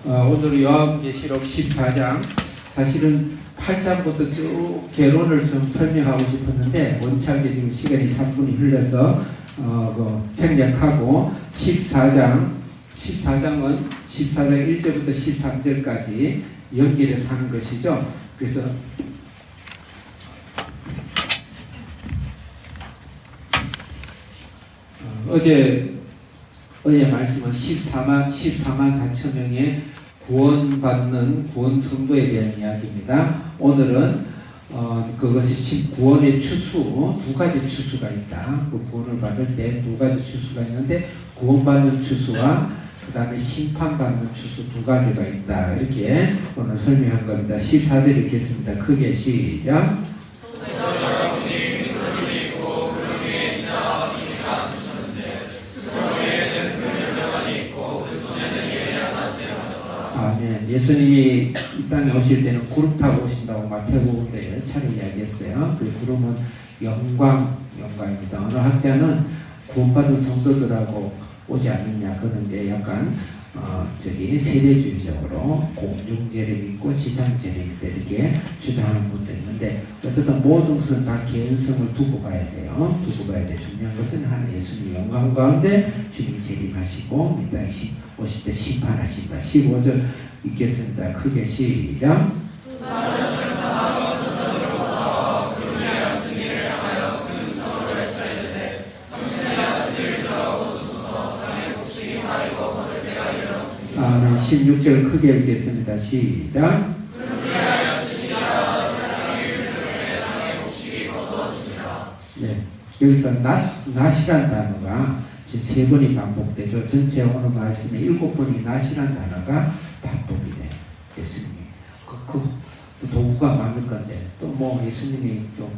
오늘 요한계시록 14장, 사실은 8장부터 쭉 개론을 좀 설명하고 싶었는데 원착에 지금 시간이 3분이 흘러서 생략하고 14장은 14장 1절부터 13절까지 연결해서 하는 것이죠. 그래서 어제 말씀은 14만 4천 명의 구원받는 구원 성도에 대한 이야기입니다. 오늘은 그것이 구원의 추수, 두 가지 추수가 있다. 그 구원을 받을 때 두 가지 추수가 있는데 구원받는 추수와 그 다음에 심판받는 추수 두 가지가 있다. 이렇게 오늘 설명한 겁니다. 14절 읽겠습니다. 크게 시작. 아멘. 예수님이 이 땅에 오실 때는 구름 타고 오신다고 마태복음에 여러 차례 이야기했어요. 그 구름은 영광입니다. 어느 학자는 구원받은 성도들하고 오지 않느냐, 그는 이제 약간 세대주의적으로 공중재림이 있고 지상재림이 있다 이렇게 주장하는 분도 있는데, 어쨌든 모든 것은 다 개연성을 두고 봐야 돼요. 중요한 것은 하나님 예수님 영광 가운데 주님 재림하시고 이 땅에 오실 때 심판하신다. 15절 읽겠습니다. 크게 시작. 아멘. 16절 크게 읽겠습니다. 시작. 네. 여기서 낫이란 단어가 지금 3번이 반복되죠. 전체 오늘 말씀에 7번이 낫이란 단어가 반복이 돼요. 예수님이 그 도구가 많을 건데 또 예수님이 또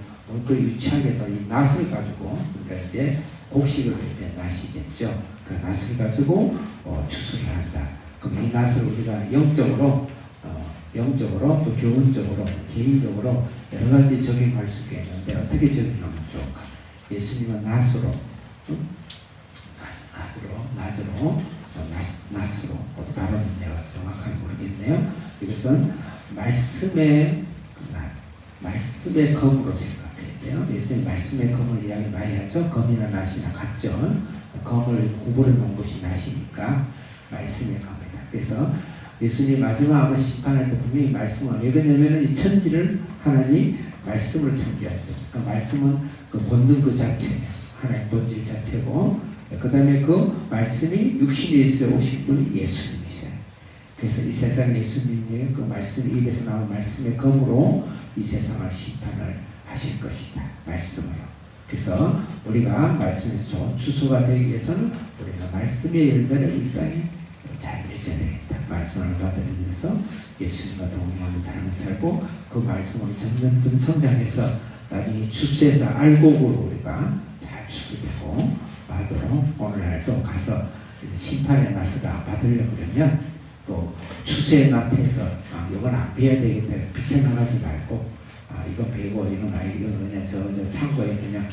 유치하게도 이 낫을 가지고, 그러니까 이제 곡식을 할 때 낫이겠죠. 그 낫을 가지고 추수를 한다. 그럼 이 낫을 우리가 영적으로 또 교훈적으로, 개인적으로 여러 가지 적용할 수가 있는데 어떻게 적용하면 좋을까? 예수님은 낫으로 발음은 내가 정확하게 모르겠네요. 이것은 말씀의 검으로 생각해야 돼요. 예수님 말씀의 검을 이야기 많이 하죠. 검이나 낫이나 같죠. 검을 구부려 놓은 것이 낫이니까 말씀의 검이다. 그래서 예수님 마지막 심판할 때 분명히 말씀을, 왜 그러냐면 이 천지를 하나님 말씀을 창조하셨어요. 그 말씀은 그 본능 그 자체, 하나님 본질 자체고, 그 다음에 그 말씀이 육신에 있어 오신 분이 예수님이세요. 그래서 이 세상 예수님의 그 말씀, 입에서 나온 말씀의 검으로 이 세상을 심판을 하실 것이다. 말씀으로. 그래서 우리가 말씀에서 좋은 추수가 되기 위해서는 우리가 말씀의 열매를 이 땅에 잘 맺어야 되겠다. 말씀을 받아들여서 예수님과 동행하는 삶을 살고 그 말씀으로 점점 성장해서 나중에 추수해서 알곡으로 우리가 잘 추수되고 하도록 오늘날도 가서 심판의 낫을 받으려고 그러면 또 추수의 낫에서 이건 안 배워야 되겠다 해서 비켜나가지 말고 이거 배고 이건 그냥 저 창고에 그냥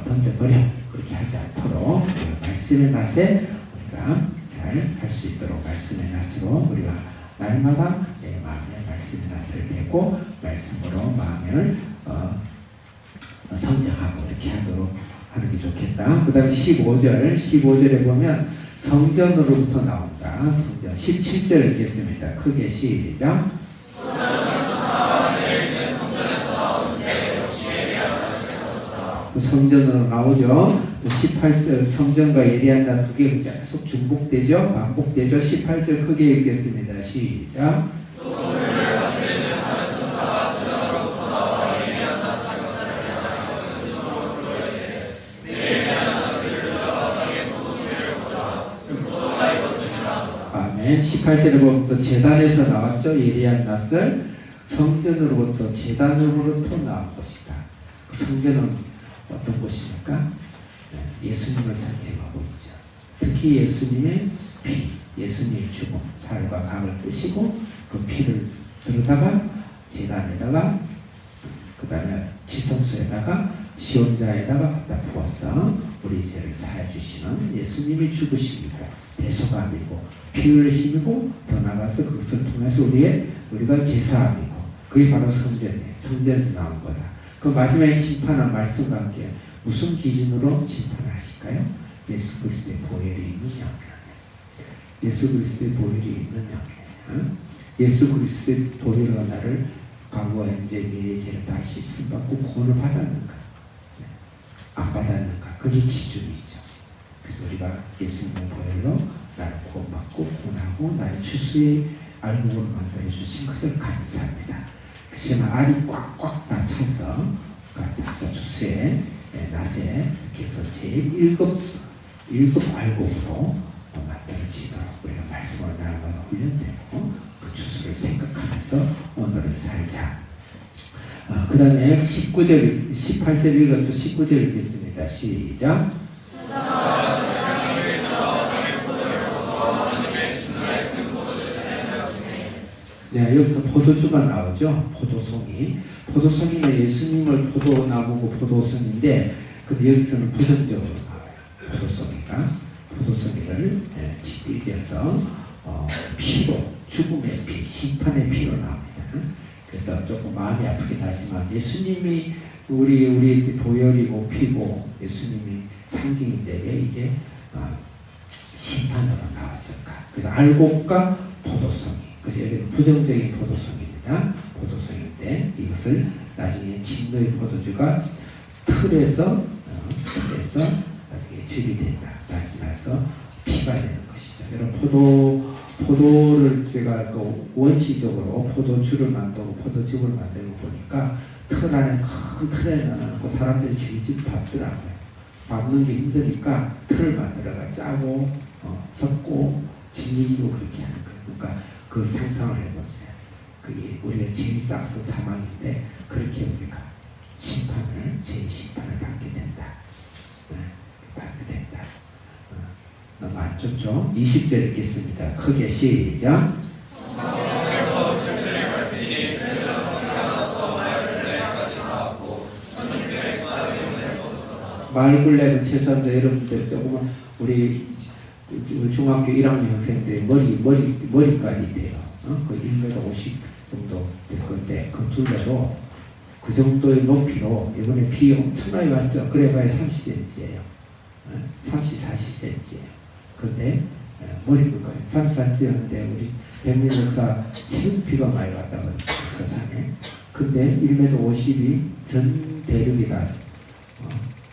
던져버려, 그렇게 하지 않도록 말씀의 낫에 우리가 잘 할 수 있도록 말씀의 낫으로 우리가 날마다 내 마음에 말씀의 낫을 대고 말씀으로 마음을 성장하고 이렇게 하도록 하는 게 좋겠다. 그 다음에 15절에 보면 성전으로부터 나온다. 성전. 17절 읽겠습니다. 크게 시작. 성전으로 나오죠. 또 18절 성전과 예리한 두 개 계속 중복되죠. 반복되죠. 18절 크게 읽겠습니다. 시작. 아멘. 18절에 보면 또 제단에서 나왔죠. 예리한 낫을 성전으로부터 제단으로부터 나온 것이다. 그 성전은 어떤 곳입니까? 예수님을 상징하고 있죠. 특히 예수님의 피, 예수님의 죽음, 살과 감을 뜨시고 그 피를 들여다가 제단에다가 그 다음에 지성소에다가 시온자에다가 갖다 부어서 우리 죄를 사해 주시는 예수님이 죽으심이고 대속함이고 피 흘리심이고 더 나아가서 그것을 통해서 우리가 제사함이고 그게 바로 성전이에요. 성전에서 나온 거다. 그 마지막에 심판한 말씀과 함께 무슨 기준으로 심판을 하실까요? 예수 그리스도의 보혈이 있느냐 없느냐. 예수 그리스도의 보혈이 있느냐 없느냐. 예수 그리스도의 보혈로 나를 과거 현재 미래 죄를 다 씻음받고 구원을 받았는가 안 받았는가. 그게 기준이죠. 그래서 우리가 예수님의 보혈로 나를 구원받고 구원하고 나의 추수의 알곡으로 만들어주신 것을 감사합니다. 그렇지만 알이 꽉꽉 다 차서 추수의 낫에 이렇게 해서 제1급 알곡으로 만들어지도록 우리가 말씀을 나아가는 훈련되고 그 추수를 생각하면서 오늘을 살자. 그 다음에 18절 읽었죠. 19절 읽겠습니다. 시작. 네, 여기서 포도주가 나오죠. 포도송이는 예수님을 포도나무고 포도송인데 근데 여기서는 부정적으로 나와요. 포도송이를 이겨서 피로, 죽음의 피, 심판의 피로 나옵니다. 그래서 조금 마음이 아프긴 하지만 예수님이 우리 보혈이고 피고 예수님이 상징인데 왜 이게 심판으로 나왔을까? 그래서 알곡과 포도송이. 그래서 여기는 부정적인 포도송입니다. 포도송인데 이것을 나중에 진노의 포도주가 틀에서 나중에 즙이 된다. 나서 피가 되는 것이죠. 여러분 포도를 제가 그 원시적으로 포도주를 만들고 포도즙을 만들고 보니까 틀 안에 큰 틀에 넣어놓고 사람들이 질질 밟더라고요. 밟는 게 힘드니까 틀을 만들어가 짜고 섞고 진이기고 그렇게 하는 거예요. 그러니까 그걸 상상을 해보세요. 그게 우리가 죄의 싹스 사망인데 그렇게 우리가 제2심판을 받게 된다. 받게 된다. 너무 안 좋죠? 20절 읽겠습니다. 크게 시작. 말굴레는 최소한 여러분들 조금은 우리 중학교 1학년 학생들의 머리까지 돼요. 그 1m 50 정도 될 건데 그 둘레로 그 정도의 높이로 이번에 비 엄청나게 왔죠. 그래봐야 30cm예요. 40cm예요. 근데 머리끝까지 34cm였는데 우리 백민역사 최근 비가 많이 왔다고 서산에. 근데 1m 50이 전 대륙이 다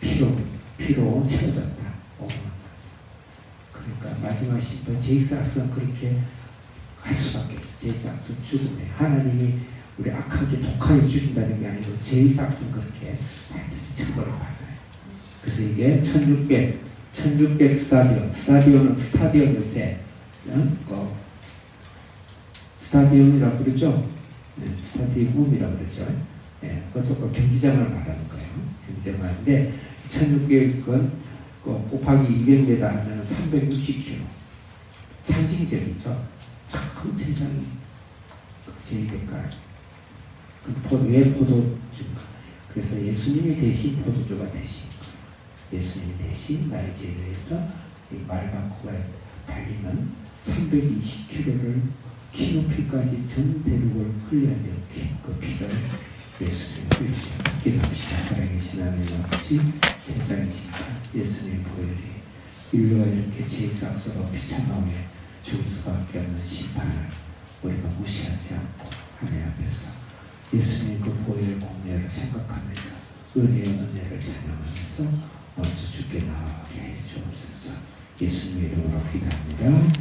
피로 채워졌다. 그러니까 마지막 심판 제이삭스는 그렇게 할 수밖에 없죠. 제이삭스 죽음에 하나님이 우리 악하게 독하게 죽인다는 게 아니고 제이삭스는 그렇게 반드시 처벌을 받아요. 그래서 이게 1600 스타디온은 스타디온 요새 스타디움이라고 그러죠. 스타디움이라고 그러죠. 그것도 경기장을 말하는 거예요. 경기장을 하는데 1600은 곱하기 200m 하면 360km. 상징적이죠. 큰 세상이 제일될까요? 왜 포도주인가? 그래서 예수님이 대신 포도주가 되신 거예요. 예수님이 대신 나의 죄를 위해서 이 말바꾸가 달리는 320km를 키 높이까지 전 대륙을 흘려내어 그 피를 예수님 흘리시고 기도합시다. 살아계신 하나님 아버지, 세상의 심판 예수님의 보혈이 인류가 이렇게 제사악서로 피차나오에 죽을 수밖에 없는 심판을 우리가 무시하지 않고 하나님 앞에서 예수님 그 보혈의 공로를 생각하면서 은혜를 찬양하면서 먼저 주께 나아가게 해 주옵소서. 예수님 이름으로 기도합니다. 아멘.